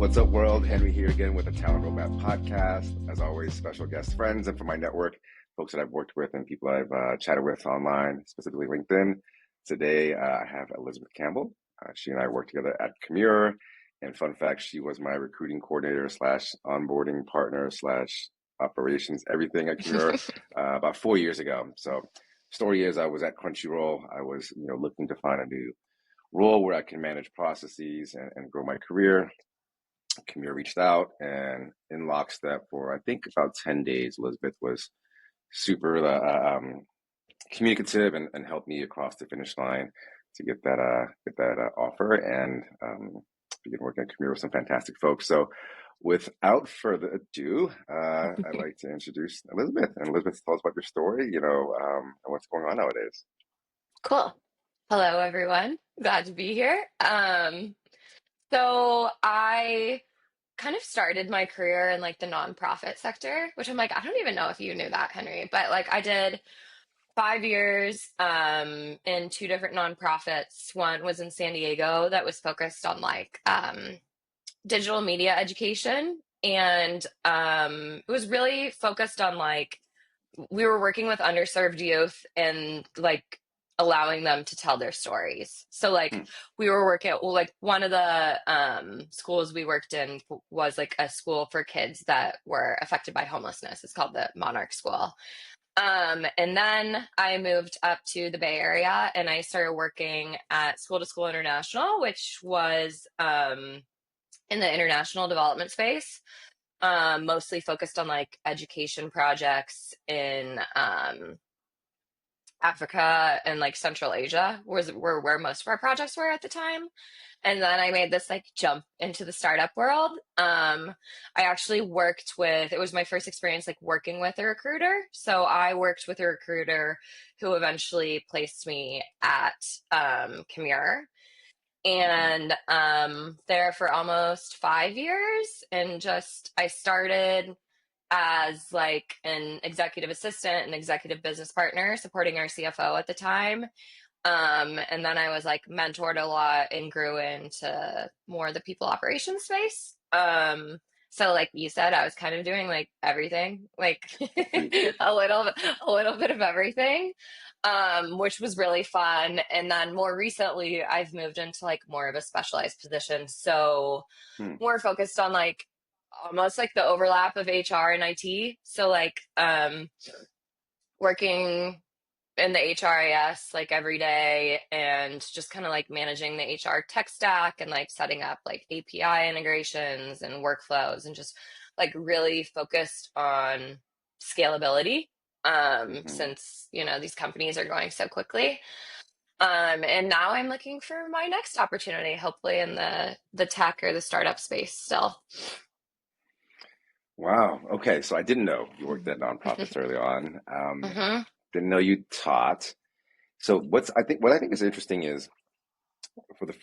What's up, world? Henry here again with the Talent Roadmap podcast. As always, special guest friends and from my network, folks that I've worked with and people I've chatted with online, specifically LinkedIn. Today, I have Elizabeth Campbell. She and I worked together at Commure. And fun fact, she was my recruiting coordinator / onboarding partner / operations, everything at Commure about 4 years ago. So story is I was at Crunchyroll. I was looking to find a new role where I can manage processes and grow my career. Commure reached out, and in lockstep for I think about 10 days, Elizabeth was super communicative and helped me across the finish line to get that offer and begin working at Commure with some fantastic folks. So without further ado, I'd like to introduce Elizabeth. And Elizabeth, tell us about your story, and what's going on nowadays. Cool. Hello, everyone. Glad to be here. So I kind of started my career in like the nonprofit sector, which I'm like, I don't even know if you knew that, Henry, but like I did 5 years in two different nonprofits. One was in San Diego that was focused on like digital media education. And it was really focused on like we were working with underserved youth and like allowing them to tell their stories. So like we were working at like one of the schools we worked in was like a school for kids that were affected by homelessness. It's called the Monarch School. And then I moved up to the Bay Area and I started working at School to School International, which was in the international development space. Mostly focused on like education projects in Africa and like Central Asia were where most of our projects were at the time. And then I made this like jump into the startup world. I actually worked with, it was my first experience like working with a recruiter. So I worked with a recruiter who eventually placed me at Commure. And there for almost 5 years, and just I started as like an executive assistant and executive business partner supporting our CFO at the time. And then I was like mentored a lot and grew into more of the people operations space. So like you said, I was kind of doing like everything, like a little bit of everything, which was really fun. And then more recently, I've moved into like more of a specialized position. So more focused on like almost like the overlap of HR and IT. So like working in the HRIS like every day and just kind of like managing the HR tech stack and like setting up like API integrations and workflows and just like really focused on scalability since these companies are going so quickly. And now I'm looking for my next opportunity, hopefully in the tech or the startup space still. Wow. Okay. So I didn't know you worked at nonprofits early on. Didn't know you taught. So what I think is interesting is for the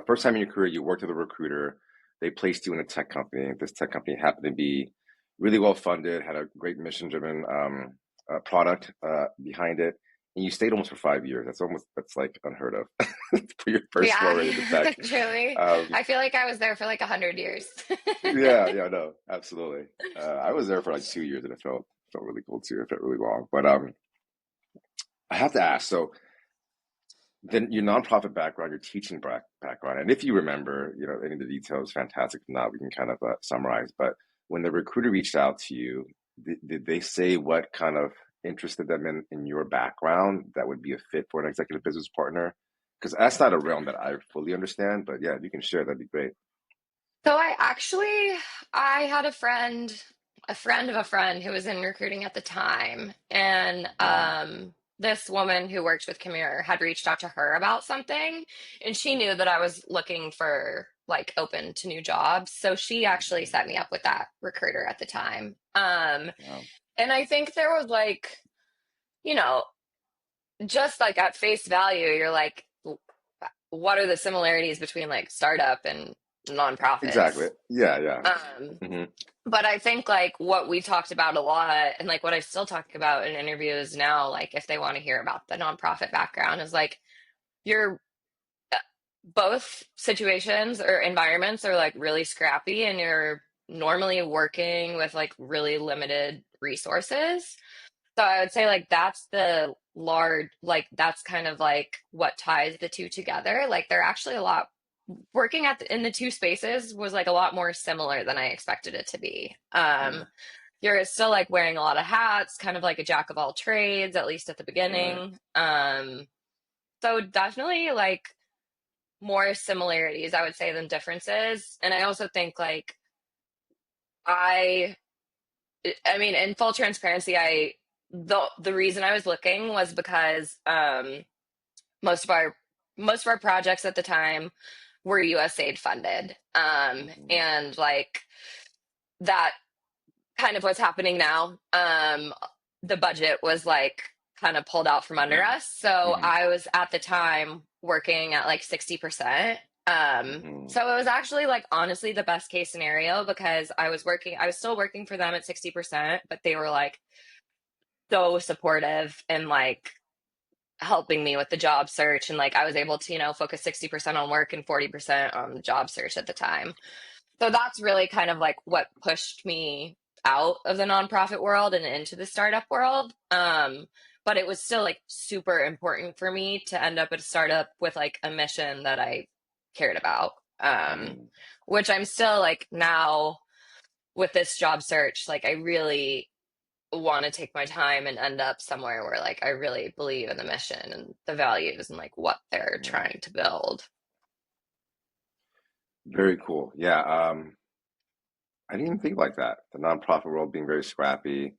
first time in your career, you worked with a recruiter. They placed you in a tech company. This tech company happened to be really well funded, had a great mission-driven product behind it, and you stayed almost for 5 years. That's like unheard of for your first foray into tech. Truly. I feel like I was there for like 100 years. Yeah, no, absolutely. I was there for like 2 years, and it felt really cool too. It felt really long, but I have to ask. So then your nonprofit background, your teaching background, and if you remember, any of the details, fantastic. If not, we can kind of summarize. But when the recruiter reached out to you, did they say what kind of interested them in your background that would be a fit for an executive business partner? Because that's not a realm that I fully understand. But yeah, if you can share, that'd be great. So I had a friend of a friend who was in recruiting at the time. And this woman who worked with Commure had reached out to her about something. And she knew that I was looking for like open to new jobs. So she actually set me up with that recruiter at the time. Wow. And I think there was like, just like at face value, you're like, what are the similarities between like startup and nonprofits? Exactly. Yeah. But I think like what we talked about a lot and like what I still talk about in interviews now, like if they want to hear about the nonprofit background is like you're both situations or environments are like really scrappy, and you're normally working with like really limited resources. So I would say like that's the large, like that's kind of like what ties the two together. Like they're actually a lot working in the two spaces was like a lot more similar than I expected it to be. Mm, You're still like wearing a lot of hats, kind of like a jack of all trades, at least at the right. beginning. So definitely like more similarities, I would say, than differences. And I also think like I I mean, in full transparency, the reason I was looking was because most of our most of our projects at the time were USAID funded. Mhm, And like that kind of what's happening now. The budget was like kind of pulled out from under us. So mhm, I was at the time working at like 60%. mhm, So it was actually like honestly the best case scenario because I was still working for them at 60%, but they were like so supportive and like helping me with the job search. And like I was able to, focus 60% on work and 40% on the job search at the time. So that's really kind of like what pushed me out of the nonprofit world and into the startup world. But it was still like super important for me to end up at a startup with like a mission that I cared about. mhm. Which I'm still like now with this job search, like I really want to take my time and end up somewhere where like I really believe in the mission and the values and like what they're Yeah. trying to build. Very cool. Yeah. I didn't even think like that. The nonprofit world being very scrappy,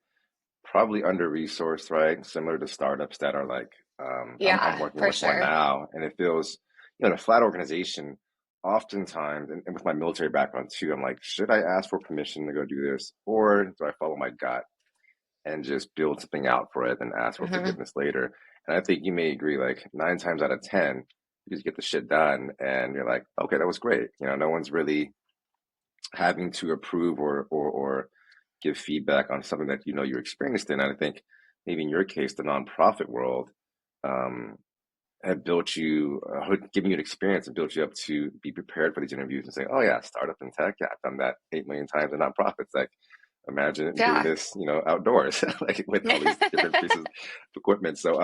probably under-resourced, right? Similar to startups that are like, I'm Yeah, working for with one sure. now, and it feels, a flat organization, oftentimes, and with my military background too, I'm like, should I ask for permission to go do this, or do I follow my gut and just build something out for it and ask for Hmm. forgiveness later? And I think you may agree, like 9 times out of 10, you just get the shit done, and you're like, okay, that was great. No one's really having to approve or give feedback on something that you experienced in. And I think maybe in your case, the nonprofit world um, have built you, given you an experience and built you up to be prepared for these interviews and say, oh yeah, startup in tech, yeah, I've done that 8 million times in nonprofits. Like imagine doing Yeah. this, outdoors, like with all these different pieces of equipment. So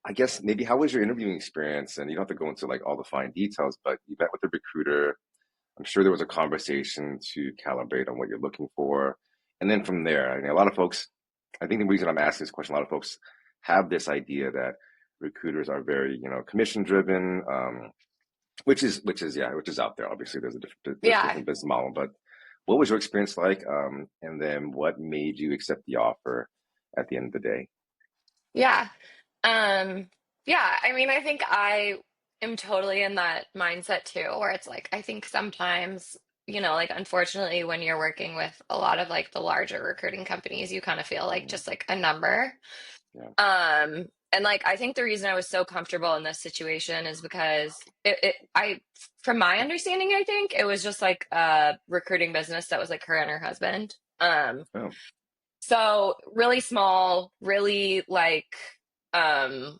I guess maybe how was your interviewing experience? And you don't have to go into like all the fine details, but you met with a recruiter. I'm sure there was a conversation to calibrate on what you're looking for. And then from there, I mean, a lot of folks, I think the reason I'm asking this question, a lot of folks have this idea that recruiters are very, commission driven, which is out there. Obviously, there's a Yeah. different business model. But what was your experience like? And then what made you accept the offer at the end of the day? Yeah. Um, yeah, I mean, I think I am totally in that mindset too, where it's like, I think sometimes, like unfortunately, when you're working with a lot of like the larger recruiting companies, you kind of feel like Mm, just like a number. yeah. And like, I think the reason I was so comfortable in this situation is because from my understanding, I think it was just like a recruiting business that was like her and her husband. Oh, So really small, really like, um,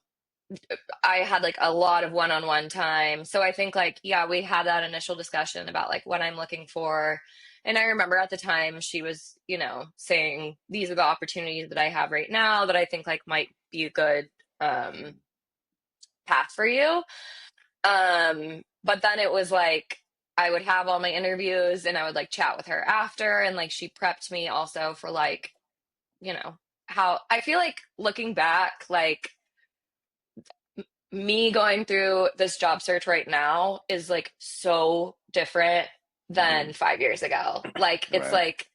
I had like a lot of one-on-one time. So I think like, yeah, we had that initial discussion about like what I'm looking for. And I remember at the time she was, saying these are the opportunities that I have right now that I think like might be a good um path for you. But then it was like I would have all my interviews and I would like chat with her after and like she prepped me also for like, you know, how I feel like looking back, like me going through this job search right now is like so different than mhm, 5 years ago. Like it's right. like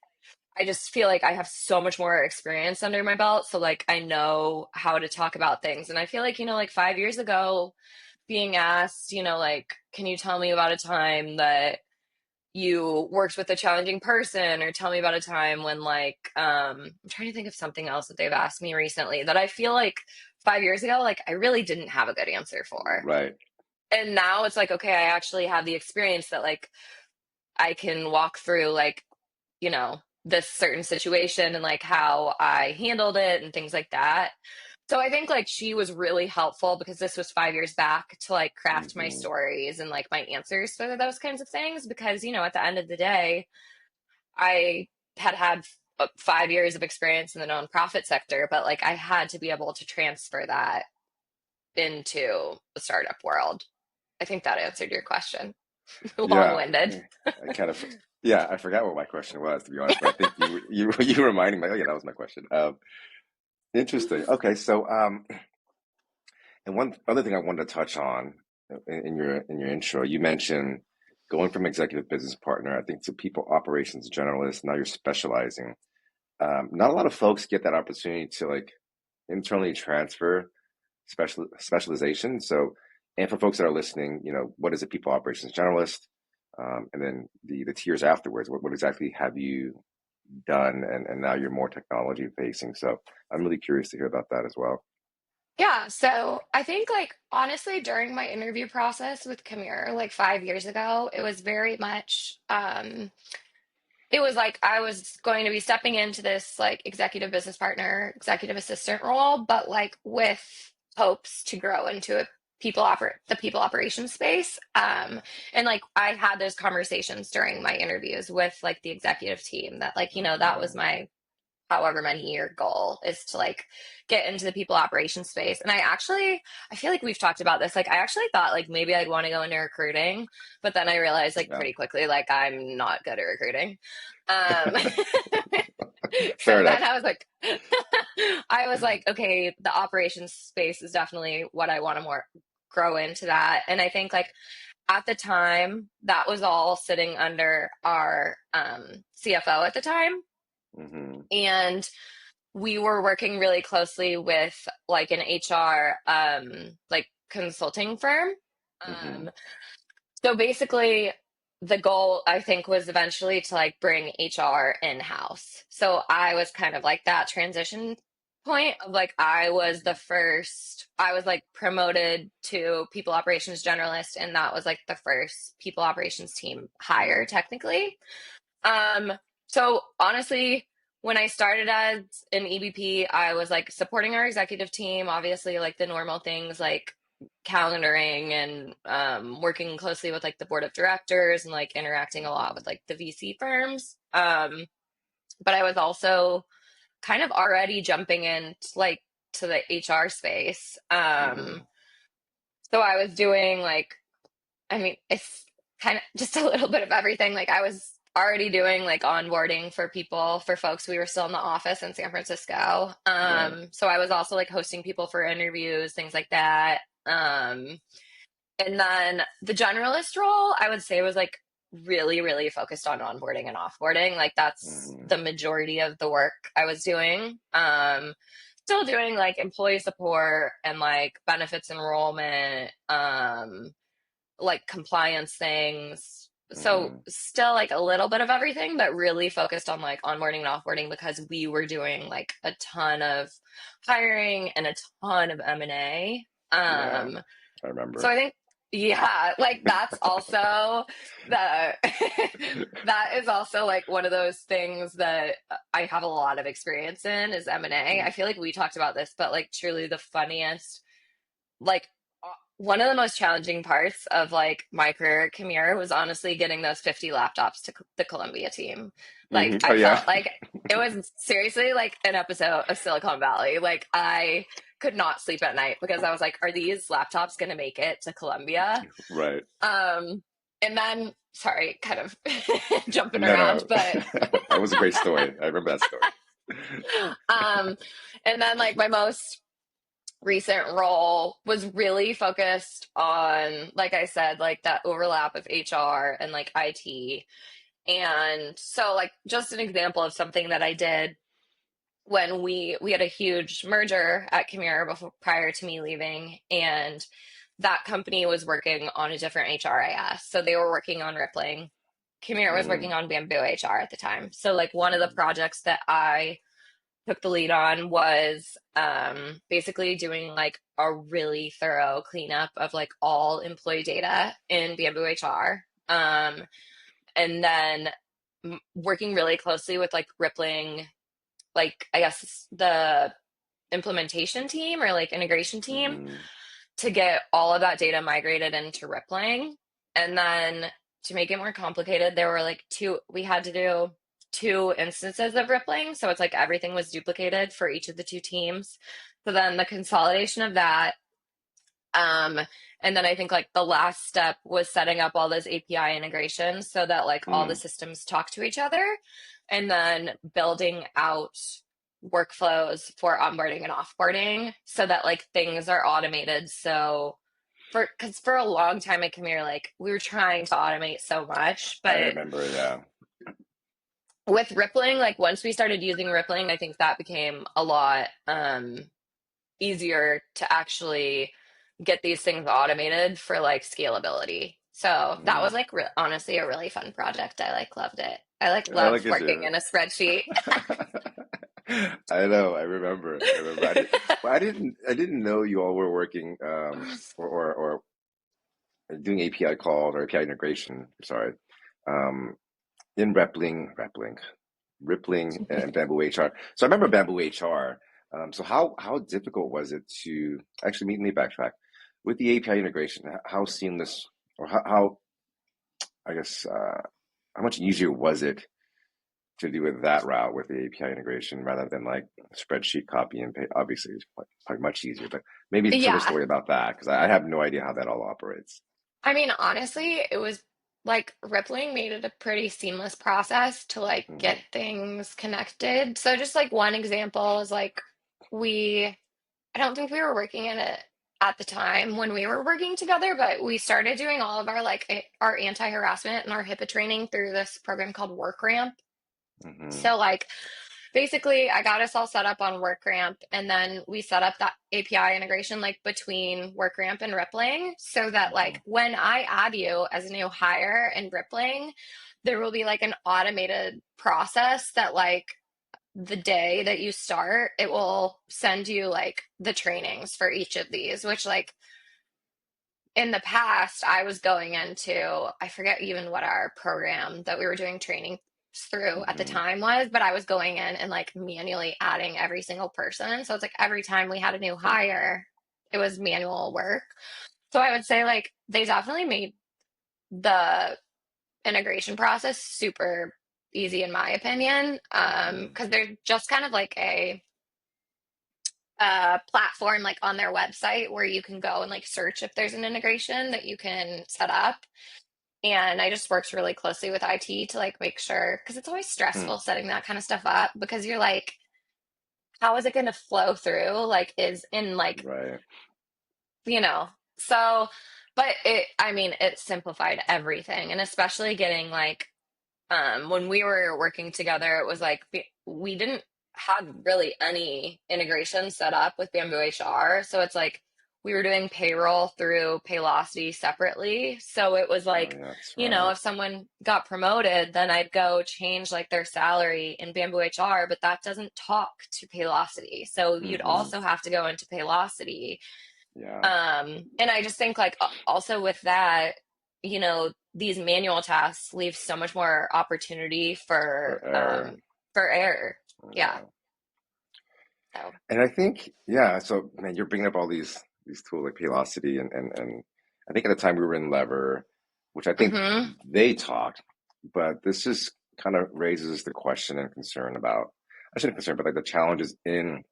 I just feel like I have so much more experience under my belt. So like I know how to talk about things. And I feel like, like 5 years ago, being asked, like, can you tell me about a time that you worked with a challenging person or tell me about a time when like I'm trying to think of something else that they've asked me recently that I feel like 5 years ago like I really didn't have a good answer for. Right. And now it's like okay, I actually have the experience that like I can walk through like, this certain situation and like how I handled it and things like that. So I think like she was really helpful because this was 5 years back to like craft my Hmm. stories and like my answers for those kinds of things. Because, at the end of the day, I had 5 years of experience in the nonprofit sector, but like I had to be able to transfer that into the startup world. I think that answered your question. Yeah, Long-winded. I kind of, yeah, I forgot what my question was, to be honest, but I think you reminding me. Oh yeah, that was my question. Interesting. Okay, so and one other thing I wanted to touch on in your intro, you mentioned going from executive business partner, I think, to people operations generalist. Now you're specializing. Not a lot of folks get that opportunity to like internally transfer specialization. So, and for folks that are listening, what is a people operations generalist? And then the tiers afterwards. What exactly have you done? And now you're more technology facing. So I'm really curious to hear about that as well. Yeah, so I think like honestly during my interview process with Camille like 5 years ago, it was very much it was like I was going to be stepping into this like executive business partner, executive assistant role, but like with hopes to grow into the people operations space. And like I had those conversations during my interviews with like the executive team that like, that was Mhm. my however many year goal is to like get into the people operations space. And I feel like we've talked about this. Like I actually thought like maybe I'd want to go into recruiting, but then I realized like Yeah, pretty quickly like I'm not good at recruiting. Um fair so then enough. I was like, okay, the operations space is definitely what I want to more grow into that. And I think like at the time that was all sitting under our CFO at the time. Hmm. And we were working really closely with like an HR like consulting firm. Hmm. Um, so basically the goal I think was eventually to like bring HR in-house. So I was kind of like that transition point of like I was like promoted to people operations generalist, and that was like the first people operations team hire technically. Um, so honestly, when I started as an EBP, I was like supporting our executive team, obviously like the normal things like calendaring and working closely with like the board of directors and like interacting a lot with like the VC firms. But I was also kind of already jumping in like to the HR space. Hmm. So I was doing like I mean, it's kind of just a little bit of everything. Like I was already doing like onboarding for people, for folks. We were still in the office in San Francisco. Right. So I was also like hosting people for interviews, things like that. And then the generalist role, I would say was like really, really focused on onboarding and offboarding. Like that's Hmm. the majority of the work I was doing. Still doing like employee support and like benefits enrollment, like compliance things. So Hmm. still like a little bit of everything, but really focused on like onboarding and offboarding because we were doing like a ton of hiring and a ton of M&A. Yeah, Um, I so remember. I think, yeah, like that's also the that is also like one of those things that I have a lot of experience in is M&A. I feel like we talked about this, but like truly the funniest like one of the most challenging parts of like my career at Camille was honestly getting those 50 laptops to the Columbia team. Like Oh I yeah. felt like it was seriously like an episode of Silicon Valley. Like I could not sleep at night because I was like, are these laptops going to make it to Columbia? Right. Um, and then sorry, kind of jumping No, around, no. but That was a great story. I remember that story. um, and then like my most recent role was really focused on, like I said, like that overlap of HR and like IT. And so, like, just an example of something that I did when we had a huge merger at Chimera before prior to me leaving, and that company was working on a different HRIS. So they were working on Rippling. Chimera was Mm-hmm. working on Bamboo HR at the time. So like one of the projects that I took the lead on was basically doing like a really thorough cleanup of like all employee data in Bamboo HR. And then working really closely with like Rippling, like I guess the implementation team or like integration team Mm-hmm. to get all of that data migrated into Rippling. And then to make it more complicated, there were like we had to do two instances of Rippling. So it's like everything was duplicated for each of the two teams. So then the consolidation of that. Um, and then I think like the last step was setting up all those API integrations so that like all the Mm. systems talk to each other, and then building out workflows for onboarding and offboarding so that like things are automated. So because for a long time at Camille, like we were trying to automate so much, I but remember, yeah. with Rippling, like once we started using Rippling, I think that became a lot easier to actually get these things automated for like scalability. So that was Mm. like honestly a really fun project. I like loved it. I like I love like it working too. in a spreadsheet. I know. I remember. I remember. Well, I didn't know you all were working or doing API calls or API integration. Sorry, um, in Rippling, and Bamboo HR. So I remember Bamboo HR. So how difficult was it to actually meet me backtrack with the API integration? How seamless or how I guess how much easier was it to do it that route with the API integration rather than like spreadsheet copy and paste? Obviously, it's probably much easier, but maybe tell the Yeah. story about that because I have no idea how that all operates. I mean, honestly, it was like Rippling made it a pretty seamless process to like get Hmm. things connected. So just like one example is like we I don't think we were working in it at the time when we were working together, but we started doing all of our like our anti-harassment and our HIPAA training through this program called WorkRamp. Hmm. So like basically I got us all set up on WorkRamp, and then we set up that API integration like between WorkRamp and Rippling so that Hmm. like when I add you as a new hire in Rippling, there will be like an automated process that like the day that you start, it will send you like the trainings for each of these, which like in the past, I was going into, I forget even what our program that we were doing training through at the Hmm. time was, but I was going in and like manually adding every single person. So it's like every time we had a new hire, it was manual work. So I would say like they definitely made the integration process super easy in my opinion. Hmm. Because they're just kind of like a platform like on their website where you can go and like search if there's an integration that you can set up. And I just worked really closely with IT to like make sure, because it's always Hmm. stressful setting that kind of stuff up because you're like, how is it going to flow through? Like, is in like, Right. you know, so, but I mean, it simplified everything. And especially getting like, when we were working together, it was like we didn't have really any integration set up with Bamboo HR. So it's like we were doing payroll through Paylocity separately. So it was Oh like, yeah, that's you know, right. if someone got promoted, then I'd go change like their salary in Bamboo HR, but that doesn't talk to Paylocity. So you'd Hmm. also have to go into Paylocity. Yeah. And I just think like also with that, you know, these manual tasks leave so much more opportunity For error. for error. Yeah. Yeah. So And I think, yeah, so man, you're bringing up all these tools like Paylocity and I think at the time we were in Lever, which I think hmm they talked, but this just kind of raises the question and concern about, I shouldn't concern, but like the challenges in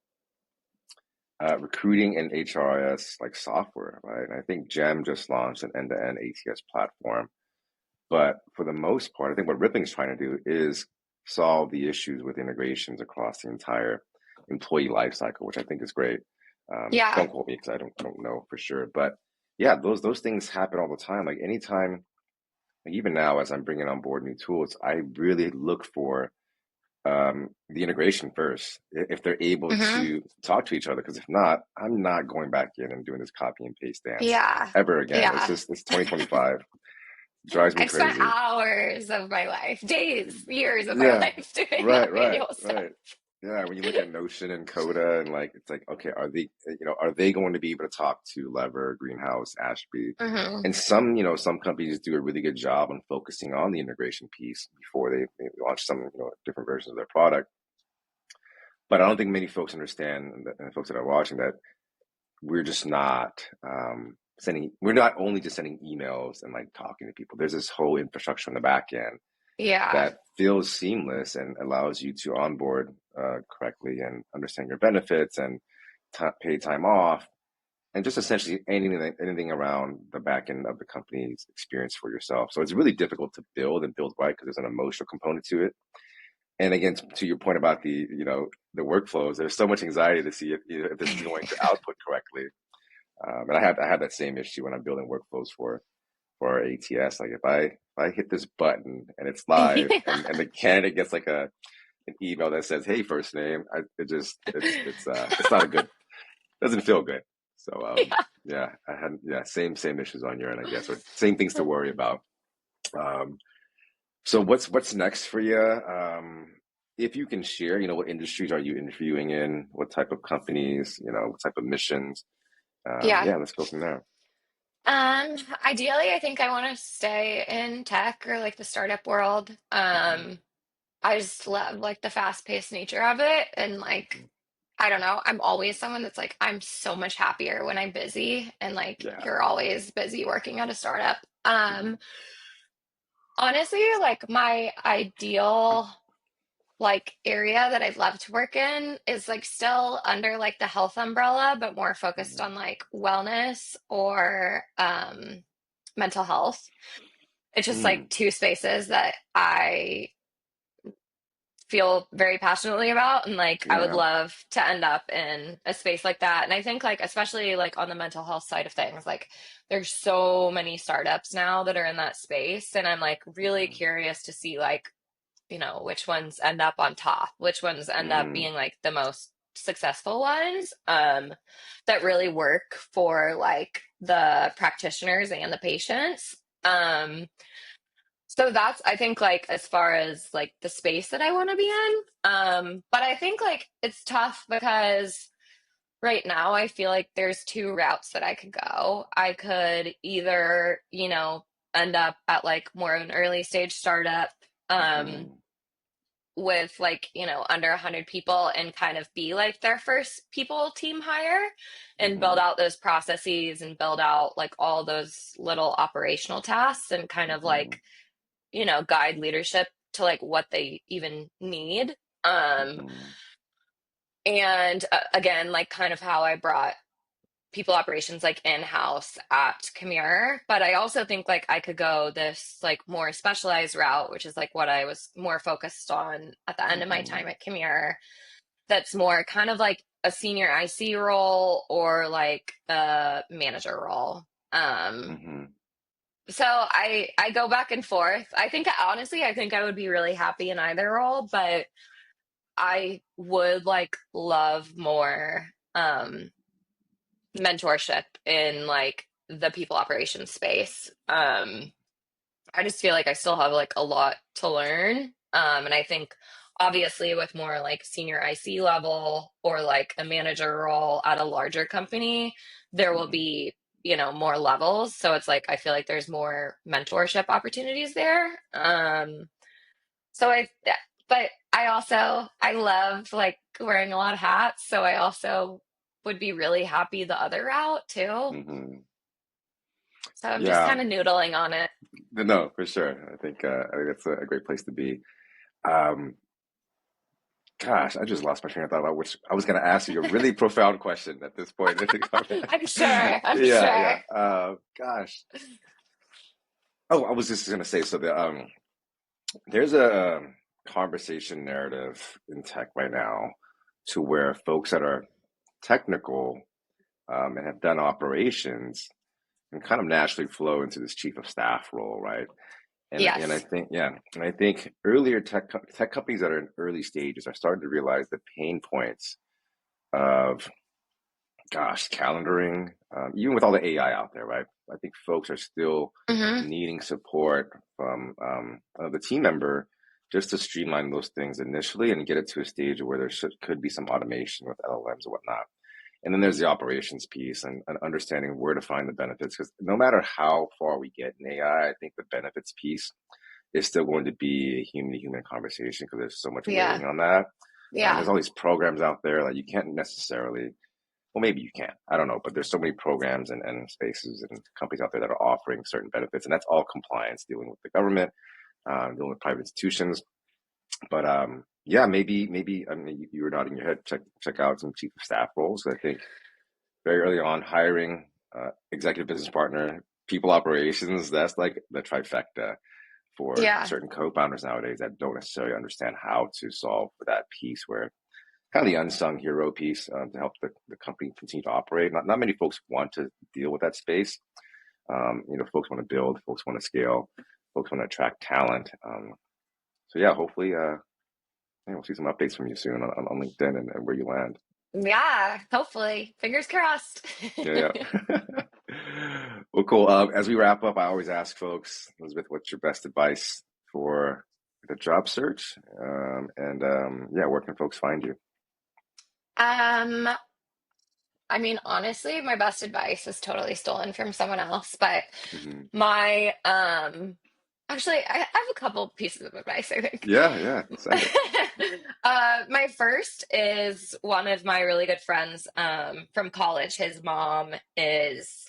recruiting and HRIS like software, right? And I think GEM just launched an end-to-end ATS platform. But for the most part, I think what Rippling's trying to do is solve the issues with integrations across the entire employee lifecycle, which I think is great. yeah. Don't quote me because I don't know for sure, but yeah, those things happen all the time. Like anytime, like even now, as I'm bringing on board new tools, I really look for the integration first. If they're able hmm to talk to each other, because if not, I'm not going back in and doing this copy and paste dance Yeah. ever again. Yeah. It's 2025. Drives me I've spent crazy. hours of my life, days, years of my Yeah, life doing right, that right, manual stuff. right. Yeah, when you look at Notion and Coda and like it's like, okay, are they going to be able to talk to Lever, Greenhouse, Ashby? hmm And some companies do a really good job on focusing on the integration piece before they launch some, different versions of their product. But I don't think many folks understand, and the folks that are watching, that we're just not we're not only just sending emails and like talking to people. There's this whole infrastructure on the back end Yeah. that feels seamless and allows you to onboard correctly and understand your benefits and pay time off and just essentially anything around the back end of the company's experience for yourself. So it's really difficult to build and build right because there's an emotional component to it. And again, to your point about the workflows, there's so much anxiety to see if this is going to output correctly. And I had that same issue when I'm building workflows for our ATS. Like if I hit this button and it's live and the candidate gets like an email that says, "Hey, first name," it's not a good, doesn't feel good. So Yeah. yeah, I had same issues on your end, I guess, or same things to worry about. Um, so what's next for you? If you can share, what industries are you interviewing in? What type of companies? What type of missions? Yeah. Yeah, let's go from there. Ideally, I think I want to stay in tech or like the startup world. Hmm. I just love like the fast-paced nature of it and like Hmm. I don't know, I'm always someone that's like I'm so much happier when I'm busy and like Yeah. you're always busy working at a startup. Hmm. Honestly, like my ideal like area that I'd love to work in is like still under like the health umbrella, but more focused on like wellness or mental health. It's just like Hmm. two spaces that I feel very passionately about and like I would Yeah. love to end up in a space like that. And I think like especially like on the mental health side of things, like there's so many startups now that are in that space and I'm like really Hmm. curious to see like which ones end up on top, which ones end up Hmm. being like the most successful ones that really work for like the practitioners and the patients. So that's I think like as far as like the space that I want to be in. But I think like it's tough because right now I feel like there's two routes that I could go. I could either, end up at like more of an early stage startup um Hmm. with like under 100 people and kind of be like their first people team hire and build Hmm. out those processes and build out like all those little operational tasks and kind of Hmm. like guide leadership to like what they even need. Um, Hmm. and again, like kind of how I brought people operations like in-house at Commure, but I also think like I could go this like more specialized route, which is like what I was more focused on at the end of my Hmm. time at Commure. That's more kind of like a senior IC role or like a manager role. Um, Hmm. So I go back and forth. I think honestly, I think I would be really happy in either role, but I would like love more mentorship in like the people operations space. I just feel like I still have like a lot to learn. And I think obviously with more like senior IC level or like a manager role at a larger company, there will Hmm. be, more levels. So it's like I feel like there's more mentorship opportunities there. So I yeah, but I love like wearing a lot of hats. So I also would be really happy the other route too. Hmm. So I'm just Yeah. kind of noodling on it. No, for sure. I think that's a great place to be. Um, Gosh, I just lost my train of thought about which I was going to ask you a really profound question at this point. I'm sure. I'm Yeah, sure. yeah. Gosh. Oh, I was just going to say, so there's a conversation narrative in tech right now to where folks that are technical and have done operations can kind of naturally flow into this chief of staff role, right? And I Yes. think, yeah, and I think earlier tech companies that are in early stages are starting to realize the pain points of, gosh, calendaring, even with all the AI out there, right? I think folks are still Hmm. needing support from the team member just to streamline those things initially and get it to a stage where could be some automation with LLMs and whatnot. And then there's the operations piece and understanding where to find the benefits. Because no matter how far we get in AI, I think the benefits piece is still going to be a human to human conversation because there's so much Yeah. weighing on that. Yeah. There's all these programs out there that you can't necessarily, well, maybe you can, I don't know, but there's so many programs and spaces and companies out there that are offering certain benefits, and that's all compliance, dealing with the government, dealing with private institutions. But yeah, maybe I mean, you were nodding your head. Check out some chief of staff roles. I think very early on, hiring executive business partner, people operations. That's like the trifecta for Yeah. certain co-founders nowadays that don't necessarily understand how to solve that piece where kind of the unsung hero piece to help the company continue to operate. Not many folks want to deal with that space. Folks want to build, folks want to scale, folks want to attract talent. So yeah, hopefully, we'll see some updates from you soon on LinkedIn and where you land. Yeah. Hopefully. Fingers crossed. Yeah, yeah. Well, cool. As we wrap up, I always ask folks, Elizabeth, what's your best advice for the job search? Yeah, where can folks find you? Um, I mean, honestly, my best advice is totally stolen from someone else, but Hmm. my actually I have a couple pieces of advice, I think. Yeah, yeah. Send it. My first is one of my really good friends from college. His mom is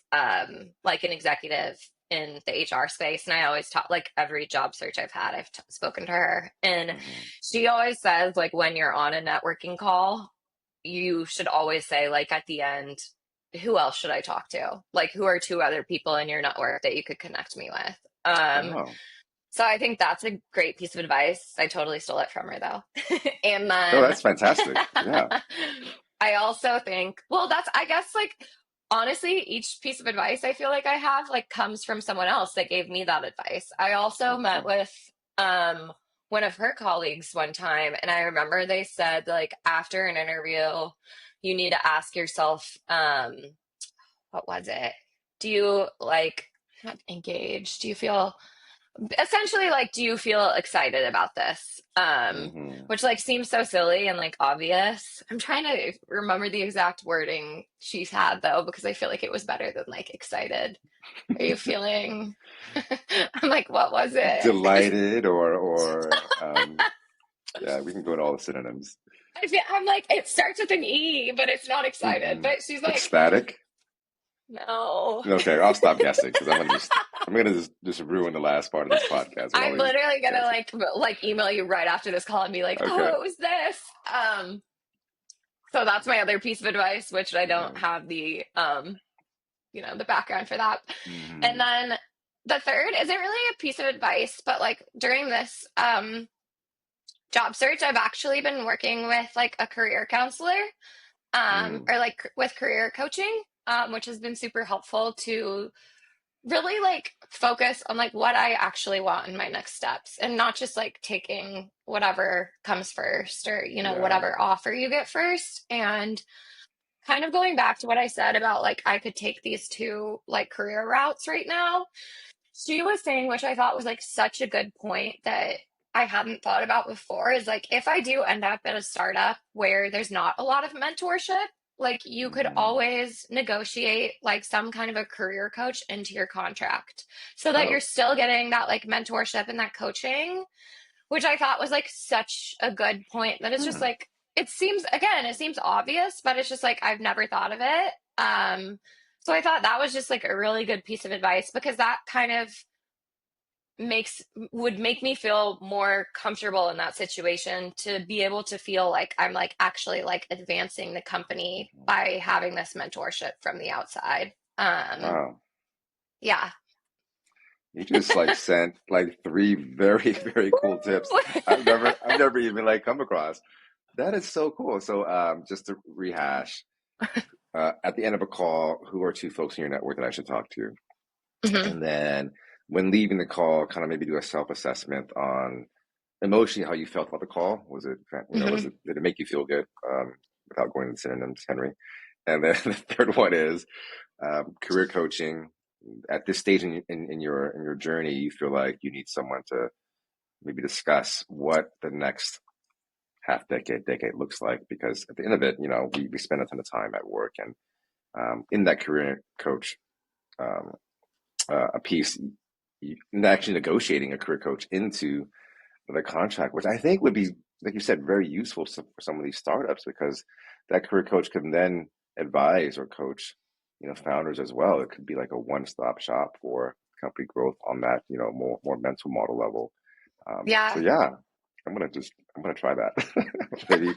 like an executive in the HR space, and I always talk like every job search I've had, I've spoken to her, and Hmm. she always says like when you're on a networking call, you should always say like at the end, who else should I talk to? Like who are two other people in your network that you could connect me with? Oh, So I think that's a great piece of advice. I totally stole it from her though. And no, then that's fantastic. Yeah. I also think, well, that's, I guess, like, honestly, each piece of advice I feel like I have, like, comes from someone else that gave me that advice. I also met Okay. with um, one of her colleagues one time, and I remember they said, like, after an interview, you need to ask yourself, what was it? Do you like, not engaged? Do you feel essentially like, do you feel excited about this? Hmm. Which like seems so silly and like obvious. I'm trying to remember the exact wording she's had though, because I feel like it was better than like excited. Are you feeling I'm like, what was it? Delighted yeah, we can go to all the synonyms. I'm like, it starts with an E, but it's not excited. Hmm. But she's like, Ecstatic. no. Okay, I'll stop guessing because I'm gonna just ruin the last part of this podcast with all I'm these literally gonna guesses. like email you right after this call and be like, oh, Okay. it was this. So that's my other piece of advice, which I don't Yeah. have the the background for that. And Hmm. then the third isn't really a piece of advice, but like during this job search, I've actually been working with like a career counselor Hmm. or like with career coaching, which has been super helpful to really like focus on like what I actually want in my next steps and not just like taking whatever comes first or Yeah. whatever offer you get first. And kind of going back to what I said about like I could take these two like career routes right now. She was saying, which I thought was like such a good point that I hadn't thought about before, is like if I do end up at a startup where there's not a lot of mentorship, like you could Hmm. always negotiate like some kind of a career coach into your contract so that you're Oh. still getting that like mentorship and that coaching, which I thought was like such a good point that it's just Hmm. like it seems obvious, but it's just like I've never thought of it. So I thought that was just like a really good piece of advice because that kind of makes would make me feel more comfortable in that situation to be able to feel like I'm like actually like advancing the company by having this mentorship from the outside. Wow. Yeah. You just like sent like three very, very cool tips I've never even like come across. That is so cool. So just to rehash, at the end of a call, who are two folks in your network that I should talk to? Mhm. And then when leaving the call, kind of maybe do a self-assessment on emotionally how you felt about the call. Was it, Mhm. did it make you feel good? Without going into synonyms, Henry. And then the third one is career coaching. At this stage in your journey, you feel like you need someone to maybe discuss what the next half decade looks like. Because at the end of it, we spend a ton of time at work, and in that career coach um, a piece, actually negotiating a career coach into the contract, which I think would be like you said, very useful for some of these startups because that career coach can then advise or coach, founders as well. It could be like a one-stop shop for company growth on that, more mental model level. So Yeah. yeah, I'm gonna try that. Maybe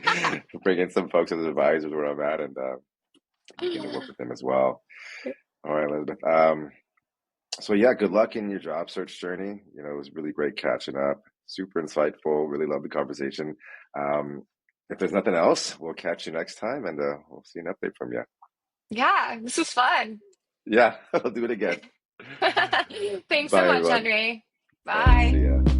bring in some folks as advisors where I'm at and begin to work with them as well. All right, Elizabeth. So yeah, good luck in your job search journey. It was really great catching up. Super insightful. Really love the conversation. Um, if there's nothing else, we'll catch you next time and we'll see an update from you. Yeah, this was fun. Yeah, I'll do it again. Thanks so Bye, much, everyone. Henry. Thanks. See Bye. ya.